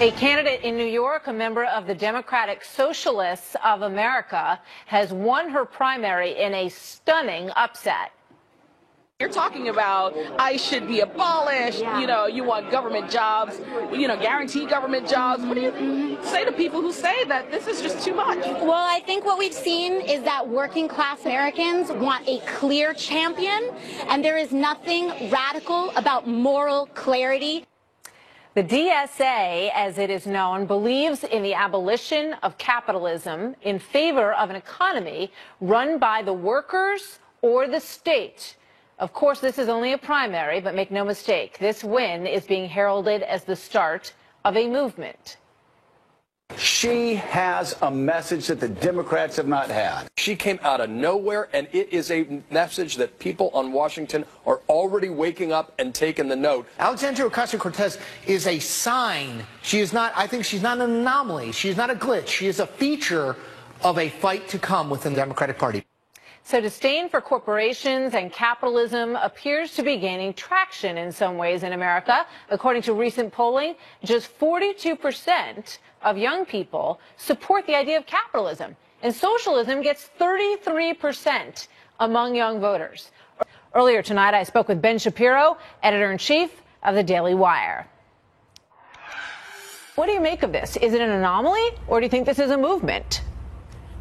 A candidate in New York, a member of the Democratic Socialists of America, has won her primary in a stunning upset. You're talking about ICE should be abolished, you want government jobs, guaranteed government jobs. What do you say to people who say that this is just too much? Well, I think what we've seen is that working class Americans want a clear champion, and there is nothing radical about moral clarity. The DSA, as it is known, believes in the abolition of capitalism in favor of an economy run by the workers or the state. Of course, this is only a primary, but make no mistake, this win is being heralded as the start of a movement. She has a message that the Democrats have not had. She came out of nowhere, and it is a message that people on Washington are already waking up and taking the note. Alexandria Ocasio-Cortez is a sign. She is not, I think she's not an anomaly. She is not a glitch. She is a feature of a fight to come within the Democratic Party. So disdain for corporations and capitalism appears to be gaining traction in some ways in America. According to recent polling, just 42% of young people support the idea of capitalism, and socialism gets 33% among young voters. Earlier tonight, I spoke with Ben Shapiro, editor-in-chief of the Daily Wire. What do you make of this? Is it an anomaly, or do you think this is a movement?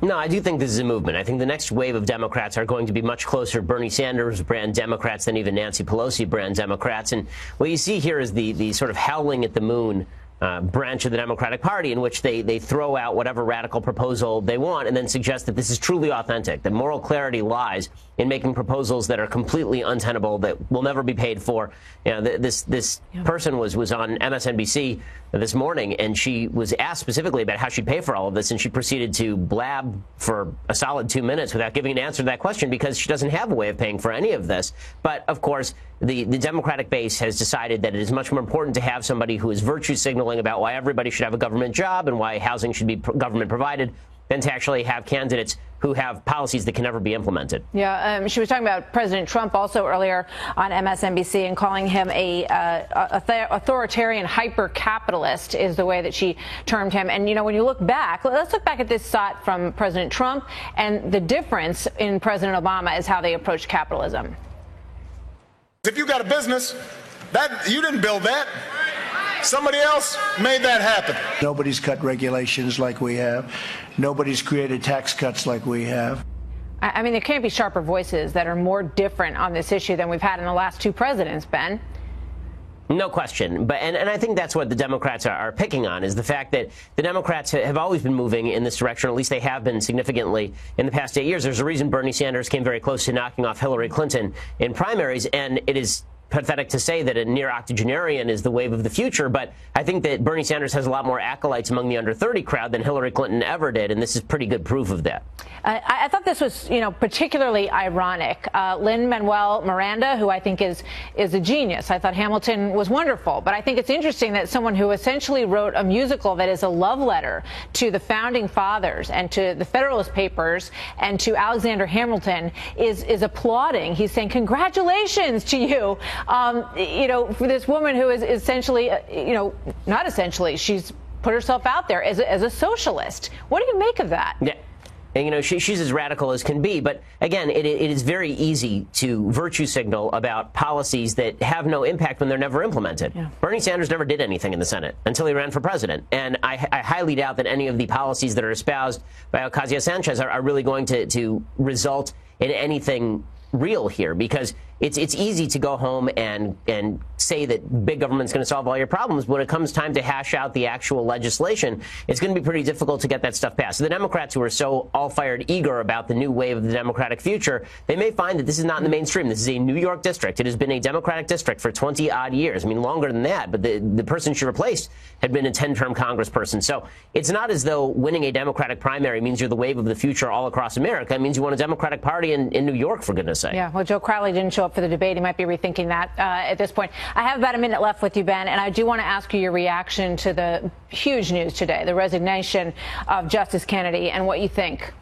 No, I do think this is a movement. I think the next wave of Democrats are going to be much closer to Bernie Sanders brand Democrats than even Nancy Pelosi brand Democrats. And what you see here is the sort of howling at the moon branch of the Democratic Party, in which they throw out whatever radical proposal they want and then suggest that this is truly authentic, that moral clarity lies in making proposals that are completely untenable, that will never be paid for. This person was on MSNBC this morning, and she was asked specifically about how she'd pay for all of this, and she proceeded to blab for a solid 2 minutes without giving an answer to that question, because she doesn't have a way of paying for any of this. But, of course, the Democratic base has decided that it is much more important to have somebody who is virtue signaling about why everybody should have a government job and why housing should be government provided than to actually have candidates who have policies that can never be implemented. Yeah, she was talking about President Trump also earlier on MSNBC and calling him a authoritarian hyper-capitalist is the way that she termed him. And, when you look back, let's look back at this shot from President Trump, and the difference in President Obama is how they approach capitalism. If you got a business, you didn't build that. Somebody else made that happen. Nobody's cut regulations like we have. Nobody's created tax cuts like we have. I mean, there can't be sharper voices that are more different on this issue than we've had in the last two presidents, Ben. No question. But and I think that's what the Democrats are picking on, is the fact that the Democrats have always been moving in this direction, or at least they have been significantly in the past 8 years. There's a reason Bernie Sanders came very close to knocking off Hillary Clinton in primaries, and it is pathetic to say that a near octogenarian is the wave of the future, but I think that Bernie Sanders has a lot more acolytes among the under 30 crowd than Hillary Clinton ever did, and this is pretty good proof of that. I thought this was, particularly ironic. Lin-Manuel Miranda, who I think is a genius. I thought Hamilton was wonderful, but I think it's interesting that someone who essentially wrote a musical that is a love letter to the founding fathers and to the Federalist Papers and to Alexander Hamilton is applauding. He's saying, congratulations to you. For this woman who is essentially, not essentially, she's put herself out there as a socialist. What do you make of that? Yeah. And, she's as radical as can be. But, again, it is very easy to virtue signal about policies that have no impact when they're never implemented. Yeah. Bernie Sanders never did anything in the Senate until he ran for president. And I highly doubt that any of the policies that are espoused by Ocasio-Sanchez are really going to result in anything real here, because it's easy to go home and say that big government's going to solve all your problems. When it comes time to hash out the actual legislation, it's going to be pretty difficult to get that stuff passed. So the Democrats, who are so all-fired eager about the new wave of the Democratic future, they may find that this is not in the mainstream. This is a New York district. It has been a Democratic district for 20-odd years. I mean, longer than that. But the person she replaced had been a 10-term congressperson. So it's not as though winning a Democratic primary means you're the wave of the future all across America. It means you want a Democratic Party in New York, for goodness sake. Yeah, well, Joe Crowley didn't show up for the debate. He might be rethinking that at this point. I have about a minute left with you, Ben, and I do want to ask you your reaction to the huge news today, the resignation of Justice Kennedy, and what you think.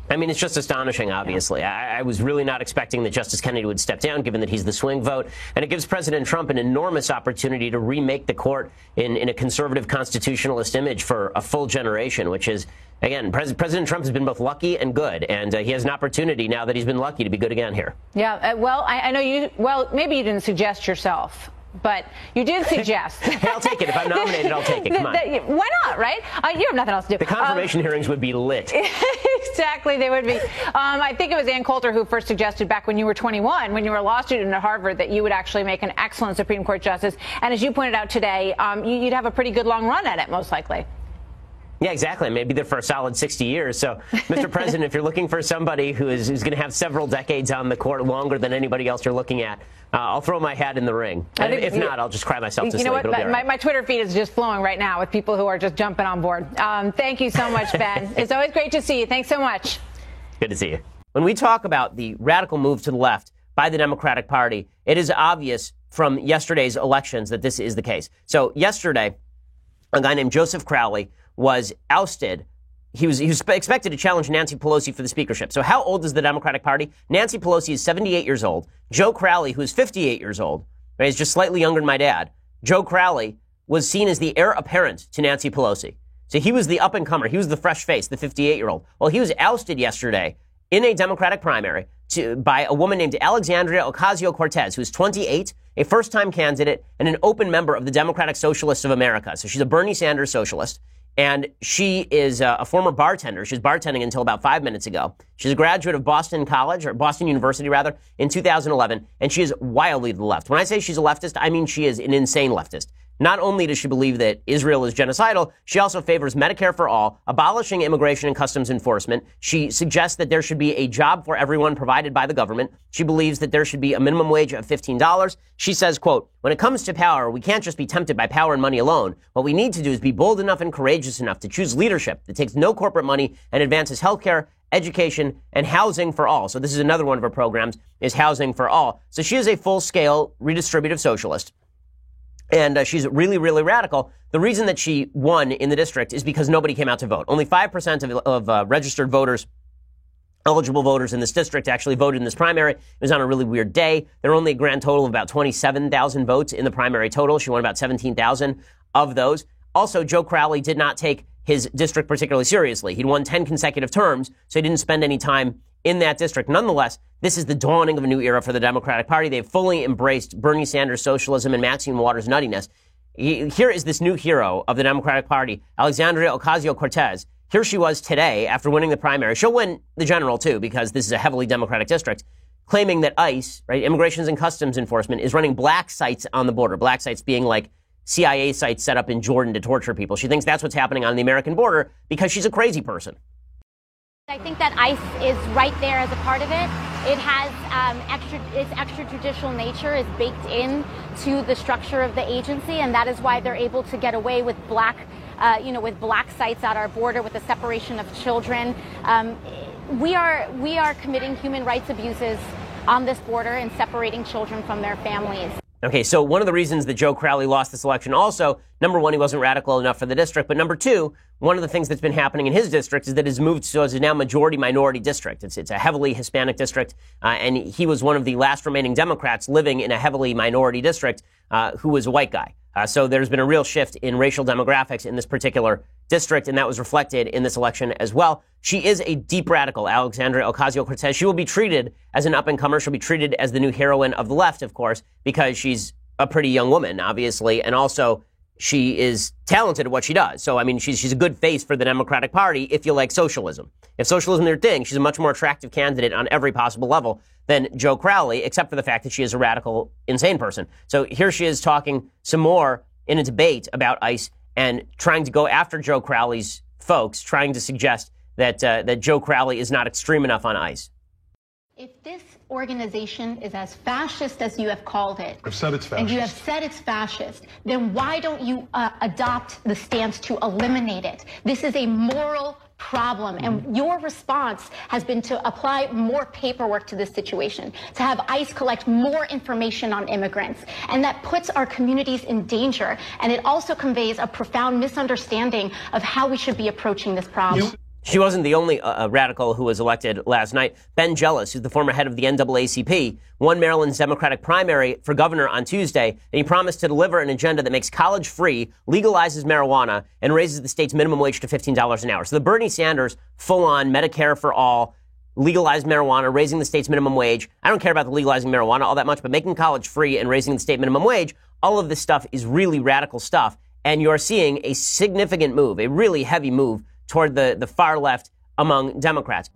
I mean, it's just astonishing, obviously. I was really not expecting that Justice Kennedy would step down, given that he's the swing vote. And it gives President Trump an enormous opportunity to remake the court in a conservative constitutionalist image for a full generation, which is, again, President Trump has been both lucky and good. And he has an opportunity now that he's been lucky to be good again here. Yeah, well, I know you, well, maybe you didn't suggest yourself, but you did suggest. Hey, I'll take it. If I'm nominated, I'll take it. Come on. Why not, right? You have nothing else to do. The confirmation hearings would be lit. Exactly, they would be. I think it was Ann Coulter who first suggested back when you were 21, when you were a law student at Harvard, that you would actually make an excellent Supreme Court justice. And as you pointed out today, you'd have a pretty good long run at it, most likely. Yeah, exactly. Maybe there for a solid 60 years. So, Mr. President, if you're looking for somebody who's going to have several decades on the court, longer than anybody else you're looking at, I'll throw my hat in the ring. And if not, I'll just cry myself to sleep. You know what? Right. My Twitter feed is just flowing right now with people who are just jumping on board. Thank you so much, Ben. It's always great to see you. Thanks so much. Good to see you. When we talk about the radical move to the left by the Democratic Party, it is obvious from yesterday's elections that this is the case. So yesterday, a guy named Joseph Crowley was ousted. He was expected to challenge Nancy Pelosi for the speakership. So how old is the Democratic Party? Nancy Pelosi is 78 years old. Joe Crowley, who is 58 years old, right, is just slightly younger than my dad. Joe Crowley was seen as the heir apparent to Nancy Pelosi. So he was the up-and-comer. He was the fresh face, the 58-year-old. Well, he was ousted yesterday in a Democratic primary by a woman named Alexandria Ocasio-Cortez, who's 28, a first-time candidate, and an open member of the Democratic Socialists of America. So she's a Bernie Sanders socialist. And she is a former bartender. She was bartending until about 5 minutes ago. She's a graduate of Boston College, or Boston University, rather, in 2011. And she is wildly to the left. When I say she's a leftist, I mean she is an insane leftist. Not only does she believe that Israel is genocidal, she also favors Medicare for all, abolishing immigration and customs enforcement. She suggests that there should be a job for everyone provided by the government. She believes that there should be a minimum wage of $15. She says, quote, when it comes to power, we can't just be tempted by power and money alone. What we need to do is be bold enough and courageous enough to choose leadership that takes no corporate money and advances healthcare, education, and housing for all. So this is another one of her programs, is housing for all. So she is a full-scale redistributive socialist. And she's really, really radical. The reason that she won in the district is because nobody came out to vote. Only 5% of registered voters, eligible voters in this district, actually voted in this primary. It was on a really weird day. There were only a grand total of about 27,000 votes in the primary total. She won about 17,000 of those. Also, Joe Crowley did not take his district particularly seriously. He'd won 10 consecutive terms, so he didn't spend any time in that district. Nonetheless, this is the dawning of a new era for the Democratic Party. They've fully embraced Bernie Sanders socialism and Maxine Waters nuttiness. Here is this new hero of the Democratic Party, Alexandria Ocasio-Cortez. Here she was today after winning the primary. She'll win the general, too, because this is a heavily Democratic district, claiming that ICE, right, Immigration and Customs Enforcement, is running black sites on the border. Black sites being like CIA sites set up in Jordan to torture people. She thinks that's what's happening on the American border because she's a crazy person. I think that ICE is right there as a part of it. It has its extrajudicial nature is baked in to the structure of the agency, and that is why they're able to get away with black sites at our border, with the separation of children. We are committing human rights abuses on this border and separating children from their families. Okay, so one of the reasons that Joe Crowley lost this election also, number one, he wasn't radical enough for the district, but number two, one of the things that's been happening in his district is that it's moved so it's now majority-minority district. It's a heavily Hispanic district, and he was one of the last remaining Democrats living in a heavily minority district who was a white guy. So there's been a real shift in racial demographics in this particular district, and that was reflected in this election as well. She is a deep radical, Alexandria Ocasio-Cortez. She will be treated as an up-and-comer. She'll be treated as the new heroine of the left, of course, because she's a pretty young woman, obviously, and also she is talented at what she does. So, I mean, she's a good face for the Democratic Party if you like socialism. If socialism is your thing, she's a much more attractive candidate on every possible level than Joe Crowley, except for the fact that she is a radical, insane person. So here she is talking some more in a debate about ICE and trying to go after Joe Crowley's folks, trying to suggest that Joe Crowley is not extreme enough on ICE. If this organization is as fascist as you have called it, I've said it's fascist. And you have said it's fascist, then why don't you adopt the stance to eliminate it? This is a moral problem, and your response has been to apply more paperwork to this situation, to have ICE collect more information on immigrants, and that puts our communities in danger, and it also conveys a profound misunderstanding of how we should be approaching this problem. She wasn't the only radical who was elected last night. Ben Jealous, who's the former head of the NAACP, won Maryland's Democratic primary for governor on Tuesday, and he promised to deliver an agenda that makes college free, legalizes marijuana, and raises the state's minimum wage to $15 an hour. So the Bernie Sanders full-on Medicare for all, legalized marijuana, raising the state's minimum wage. I don't care about the legalizing marijuana all that much, but making college free and raising the state minimum wage, all of this stuff is really radical stuff. And you're seeing a significant move, a really heavy move toward the far left among Democrats.